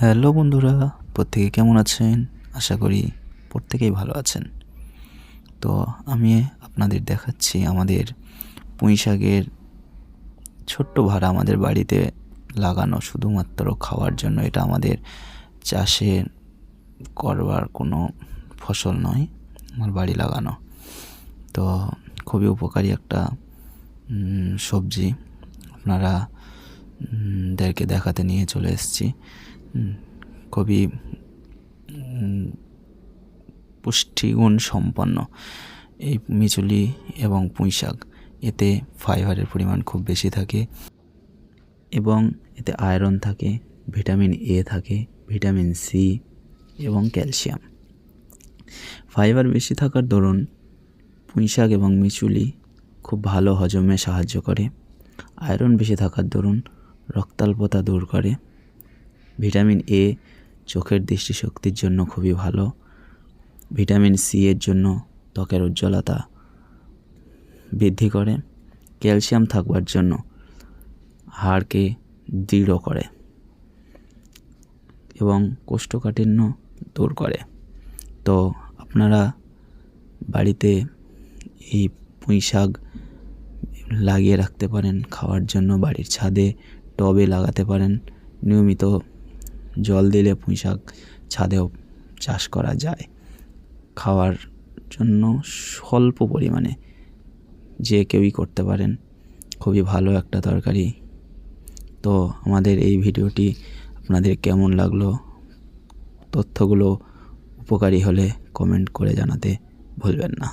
Hello বন্ধুরা, প্রত্যেকে কেমন আছেন? আশা করি প্রত্যেকেই ভালো আছেন। তো আমি আপনাদের দেখাচ্ছি আমাদের পুঁই শাকের ছোট্ট ভাড়া আমাদের বাড়িতে লাগানো, শুধুমাত্র খাওয়ার জন্য। এটা আমাদের চাষে করবার কোনো ফসল নয়, আমার বাড়ি লাগানো। তো খুবই উপকারী একটা সবজি। আপনারা দেরকে দেখাতে নিয়ে চলে এসেছি। খুবই পুষ্টিগুণ সম্পন্ন এই মিচুলি এবং পুঁই শাক। এতে ফাইবারের পরিমাণ খুব বেশি থাকে এবং এতে আয়রন থাকে, ভিটামিন এ থাকে, ভিটামিন সি এবং ক্যালসিয়াম। ফাইবার বেশি থাকার দরুন পুঁই শাক এবং মিচুলি খুব ভালো হজমে সাহায্য করে। আয়রন বেশি থাকার দরুন রক্তাল্পতা দূর করে। ভিটামিন এ চোখের দৃষ্টিশক্তির জন্য খুবই ভালো। ভিটামিন সি এর জন্য ত্বকের উজ্জ্বলতা বৃদ্ধি করে। ক্যালসিয়াম থাকবার জন্য হাড়কে দৃঢ় করে এবং কোষ্ঠকাঠিন্য দূর করে। তো আপনারা বাড়িতে এই পুঁই শাক লাগিয়ে রাখতে পারেন খাওয়ার জন্য। বাড়ির ছাদে টবে লাগাতে পারেন। নিয়মিত জল দিলে পুঁই শাক ছাদেও চাষ করা যায়। খাওয়ার জন্য স্বল্প পরিমাণে যে কেউই করতে পারেন। খুবই ভালো একটা তরকারি। তো আমাদের এই ভিডিওটি আপনাদের কেমন লাগলো, তথ্যগুলো উপকারী হলে কমেন্ট করে জানাতে ভুলবেন না।